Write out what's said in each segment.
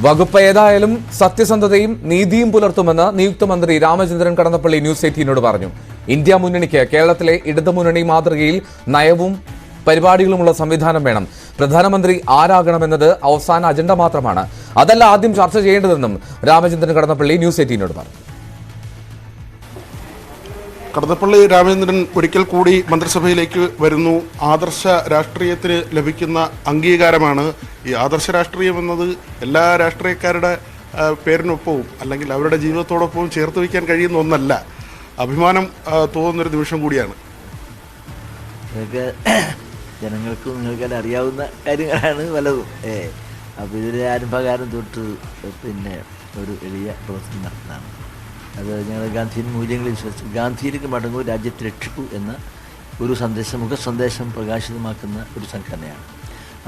വകുപ്പ് ഏതായാലും സത്യസന്ധതയും നീതിയും പുലർത്തുമെന്ന് നിയുക്ത മന്ത്രി രാമചന്ദ്രൻ കടന്നപ്പള്ളി ന്യൂസ് 18 പറഞ്ഞു. ഇന്ത്യ മുന്നണിക്ക് കേരളത്തിലെ ഇടതുമുന്നണി മാതൃകയിൽ നയവും പരിപാടികളുമുള്ള സംവിധാനം വേണം. പ്രധാനമന്ത്രി ആരാകണമെന്നത് അവസാന അജണ്ട മാത്രമാണ്, അതല്ല ആദ്യം ചർച്ച ചെയ്യേണ്ടതെന്നും രാമചന്ദ്രൻ കടന്നപ്പള്ളി ന്യൂസ് 18 പറഞ്ഞു. കടന്നപ്പള്ളി രാമചന്ദ്രൻ ഒരിക്കൽ കൂടി മന്ത്രിസഭയിലേക്ക് വരുന്നു. ആദർശ രാഷ്ട്രീയത്തിന് ലഭിക്കുന്ന അംഗീകാരമാണ്. ഈ ആദർശ രാഷ്ട്രീയം എന്നത് എല്ലാ രാഷ്ട്രീയക്കാരുടെ പേരിനൊപ്പവും അല്ലെങ്കിൽ അവരുടെ ജീവിതത്തോടൊപ്പവും ചേർത്ത് വയ്ക്കാൻ കഴിയുന്ന ഒന്നല്ല. അഭിമാനം തോന്നുന്നൊരു നിമിഷം കൂടിയാണ്. ഇതൊക്കെ ജനങ്ങൾക്കും നിങ്ങൾക്കെല്ലാം അറിയാവുന്ന കാര്യങ്ങളാണ് പലതും. അപ്പോൾ ഇതിൻ്റെ ആരംഭകാലം തൊട്ട് ഒരു എളിയ പ്രവർത്തനം നടത്തുന്നതാണ്. അത് ഞങ്ങൾ ഗാന്ധിയൻ മൂല്യങ്ങളിൽ വിശ്വസിച്ച് ഗാന്ധിയിലേക്ക് മടങ്ങൂ, രാജ്യത്തെ രക്ഷിക്കൂ എന്ന ഒരു സന്ദേശം, മുഖസന്ദേശം പ്രകാശിതമാക്കുന്ന ഒരു സംഘടനയാണ്.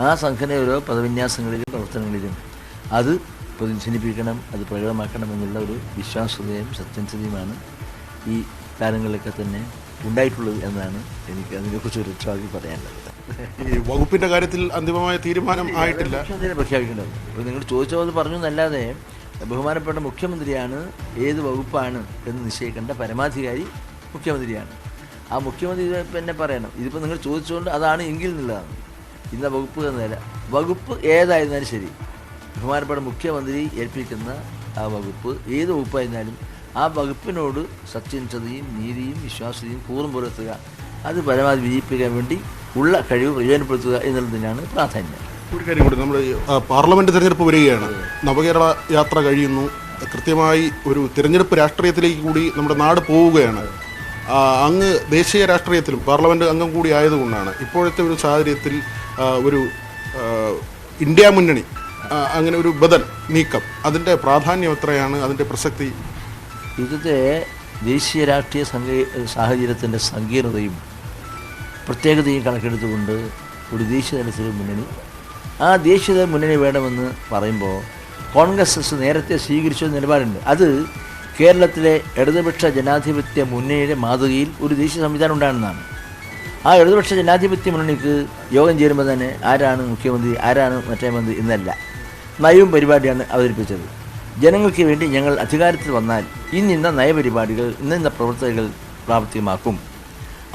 ആ സംഘടന ഓരോ പദവിന്യാസങ്ങളിലും പ്രവർത്തനങ്ങളിലും അത് പ്രതിഫലിപ്പിക്കണം, അത് പ്രകടമാക്കണം എന്നുള്ള ഒരു വിശ്വാസ്യതയും സത്യസന്ധതയുമാണ് ഈ കാലങ്ങളിലൊക്കെ തന്നെ ഉണ്ടായിട്ടുള്ളത് എന്നാണ് എനിക്ക് അതിനെക്കുറിച്ച് ഒരു ഉത്തരവാദി പറയാനുള്ളത്. ഈ വകുപ്പിൻ്റെ കാര്യത്തിൽ അന്തിമമായ തീരുമാനം ആയിട്ടില്ല, പ്രഖ്യാപിക്കേണ്ടത്. ഇപ്പോൾ നിങ്ങൾ ചോദിച്ചത് പറഞ്ഞു എന്നല്ലാതെ ബഹുമാനപ്പെട്ട മുഖ്യമന്ത്രിയാണ് ഏത് വകുപ്പാണ് എന്ന് നിശ്ചയിക്കേണ്ട പരമാധികാരി മുഖ്യമന്ത്രിയാണ്. ആ മുഖ്യമന്ത്രി പറയണം. ഇതിപ്പോൾ നിങ്ങൾ ചോദിച്ചുകൊണ്ട് അതാണ് എങ്കിൽ എന്നുള്ളതാണ്. ഇന്ന വകുപ്പ് എന്നല്ല, വകുപ്പ് ഏതായിരുന്നാലും ശരി, ബഹുമാനപ്പെട്ട മുഖ്യമന്ത്രി ഏൽപ്പിക്കുന്ന ആ വകുപ്പ് ഏത് വകുപ്പായിരുന്നാലും ആ വകുപ്പിനോട് സത്യനിഷ്ഠതയും നീതിയും വിശ്വാസ്യതയും പൂർവ്വം പുലർത്തുക, അത് പരമാവധി വിജയിപ്പിക്കാൻ വേണ്ടി ഉള്ള കഴിവ് പ്രയോജനപ്പെടുത്തുക എന്നുള്ളതിനാണ് പ്രാധാന്യം. ഒരു കാര്യം കൂടി, നമ്മൾ പാർലമെൻറ്റ് തിരഞ്ഞെടുപ്പ് വരികയാണ്, നവകേരള യാത്ര കഴിയുന്നു, കൃത്യമായി ഒരു തിരഞ്ഞെടുപ്പ് രാഷ്ട്രീയത്തിലേക്ക് കൂടി നമ്മുടെ നാട് പോവുകയാണ്. അങ്ങ് ദേശീയ രാഷ്ട്രീയത്തിലും പാർലമെൻറ്റ് അംഗം കൂടി ആയതുകൊണ്ടാണ് ഇപ്പോഴത്തെ ഒരു സാഹചര്യത്തിൽ ഒരു ഇന്ത്യ മുന്നണി അങ്ങനെ ഒരു ബദൽ നീക്കം, അതിൻ്റെ പ്രാധാന്യം എത്രയാണ്, അതിൻ്റെ പ്രസക്തി? ഇന്നത്തെ ദേശീയ രാഷ്ട്രീയ സാഹചര്യത്തിൻ്റെ സങ്കീർണതയും പ്രത്യേകതയും കണക്കെടുത്തുകൊണ്ട് ഒരു ദേശീയ തലത്തിലെ മുന്നണി, ആ ദേശീയ മുന്നണി വേണമെന്ന് പറയുമ്പോൾ കോൺഗ്രസ് നേരത്തെ സ്വീകരിച്ച നിലപാടുണ്ട്. അത് കേരളത്തിലെ ഇടതുപക്ഷ ജനാധിപത്യ മുന്നണിയുടെ മാതൃകയിൽ ഒരു ദേശീയ സംവിധാനം ഉണ്ടാകുന്നതാണ്. ആ ഇടതുപക്ഷ ജനാധിപത്യ മുന്നണിക്ക് യോഗം ചേരുമ്പോൾ തന്നെ ആരാണ് മുഖ്യമന്ത്രി, ആരാണ് മറ്റേ മന്ത്രി എന്നല്ല, നയവും പരിപാടിയാണ് അവതരിപ്പിച്ചത്. ജനങ്ങൾക്ക് വേണ്ടി ഞങ്ങൾ അധികാരത്തിൽ വന്നാൽ ഇന്നിന്ന നയപരിപാടികൾ, ഇന്നിന്ന പ്രവർത്തനങ്ങൾ പ്രാവർത്തികമാക്കും.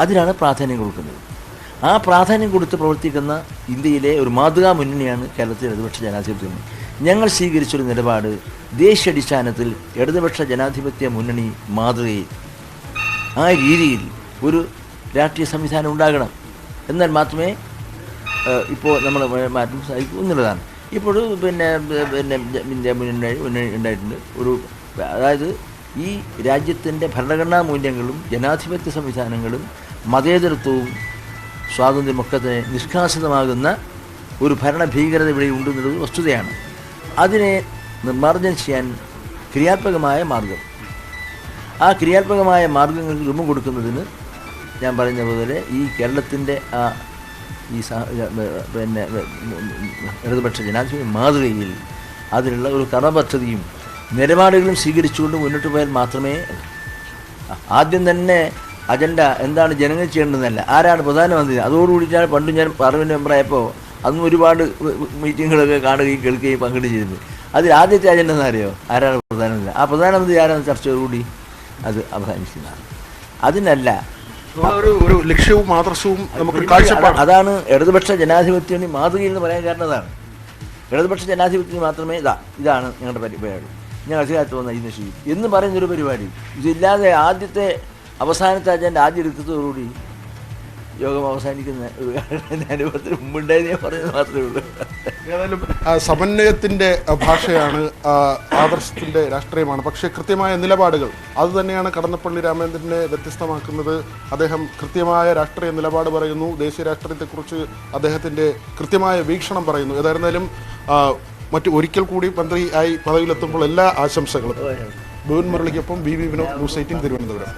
അതിനാണ് പ്രാധാന്യം കൊടുക്കുന്നത്. ആ പ്രാധാന്യം കൊടുത്ത് പ്രവർത്തിക്കുന്ന ഇന്ത്യയിലെ ഒരു മാതൃകാ മുന്നണിയാണ് കേരളത്തിലെ ഇടതുപക്ഷ ജനാധിപത്യ മുന്നണി. ഞങ്ങൾ സ്വീകരിച്ചൊരു നിലപാട് ദേശീയാടിസ്ഥാനത്തിൽ ഇടതുപക്ഷ ജനാധിപത്യ മുന്നണി മാതൃകയിൽ ആ രീതിയിൽ ഒരു രാഷ്ട്രീയ സംവിധാനം ഉണ്ടാകണം. എന്നാൽ മാത്രമേ ഇപ്പോൾ നമ്മൾ മാറ്റം സാധിക്കൂ എന്നുള്ളതാണ്. ഇപ്പോൾ ഇന്ത്യ മുന്നണി ഉണ്ടായിട്ടുണ്ട്. അതായത് ഈ രാജ്യത്തിൻ്റെ ഭരണഘടനാ മൂല്യങ്ങളും ജനാധിപത്യ സംവിധാനങ്ങളും മതേതരത്വവും സ്വാതന്ത്ര്യമൊക്കെ തന്നെ നിഷ്കാസിതമാകുന്ന ഒരു ഭരണഭീകരത ഇവിടെ ഉണ്ടെന്നുള്ളത് വസ്തുതയാണ്. അതിനെ നിർമ്മാർജ്ജനം ചെയ്യാൻ ക്രിയാത്മകമായ മാർഗം, ആ ക്രിയാത്മകമായ മാർഗങ്ങൾക്ക് രൂപം കൊടുക്കുന്നതിന് ഞാൻ പറഞ്ഞ പോലെ ഈ കേരളത്തിൻ്റെ ഈ ഇടതുപക്ഷ ജനാധിപത്യ മാതൃകയിൽ അതിനുള്ള ഒരു കർമ്മപദ്ധതിയും നിലപാടുകളും സ്വീകരിച്ചുകൊണ്ട് മുന്നോട്ട് പോയാൽ മാത്രമേ, ആദ്യം തന്നെ അജണ്ട എന്താണ് ജനങ്ങൾ ചെയ്യേണ്ടതെന്നല്ല, ആരാണ് പ്രധാനമന്ത്രി, അതോടുകൂടിയിട്ടാണ് പണ്ട് ഞാൻ പാർലമെൻറ്റ് മെമ്പറായപ്പോൾ അന്ന് ഒരുപാട് മീറ്റിങ്ങുകളൊക്കെ കാണുകയും കേൾക്കുകയും പങ്കെടുക്കുകയും ചെയ്തിരുന്നു. അതിൽ ആദ്യത്തെ അജണ്ട എന്താ അറിയോ, ആരാണ് പ്രധാനമന്ത്രി, ആ പ്രധാനമന്ത്രി ആരാണ് ചർച്ചയോടുകൂടി അത് അവസാനിക്കുന്നതാണ്. അതിനല്ല ഒരു ലക്ഷ്യവും ആദർശവും നമുക്ക് കാഴ്ചപ്പാട്. അതാണ് ഇടതുപക്ഷ ജനാധിപത്യ മാതൃകയിൽ എന്ന് പറയാൻ കാരണം അതാണ്. ഇടതുപക്ഷ ജനാധിപത്യത്തിന് മാത്രമേ ഇതാണ് ഞങ്ങളുടെ പരിപാടി, ഞങ്ങൾ അധികാരത്തിൽ വന്ന ഇന്ന് ചെയ്യും എന്ന് പറയുന്നൊരു പരിപാടി. ഇതില്ലാതെ ആദ്യത്തെ അവസാനത്തെ അജണ്ട ആദ്യം എടുത്തതോടുകൂടി യോഗം അവസാനിക്കുന്ന ഒരു അനുഭവത്തിന് മുമ്പുണ്ടായതേ പറയുന്നത് മാത്രമേ ഉള്ളൂ. ഏതായാലും സമന്വയത്തിൻ്റെ ഭാഷയാണ്, ആദർശത്തിൻ്റെ രാഷ്ട്രീയമാണ്. പക്ഷേ കൃത്യമായ നിലപാടുകൾ അതുതന്നെയാണ് കടന്നപ്പള്ളി രാമചന്ദ്രനെ വ്യത്യസ്തമാക്കുന്നത്. അദ്ദേഹം കൃത്യമായ രാഷ്ട്രീയ നിലപാട് പറയുന്നു, ദേശീയ രാഷ്ട്രീയത്തെക്കുറിച്ച് അദ്ദേഹത്തിൻ്റെ കൃത്യമായ വീക്ഷണം പറയുന്നു. ഏതായിരുന്നാലും ഒരിക്കൽ കൂടി മന്ത്രിയായി പദവിയിലെത്തുമ്പോൾ എല്ലാ ആശംസകളും. ബിപിൻ മുരളിക്കൊപ്പം ബി വിനോദ്, ന്യൂസ് 18 തിരുവനന്തപുരം.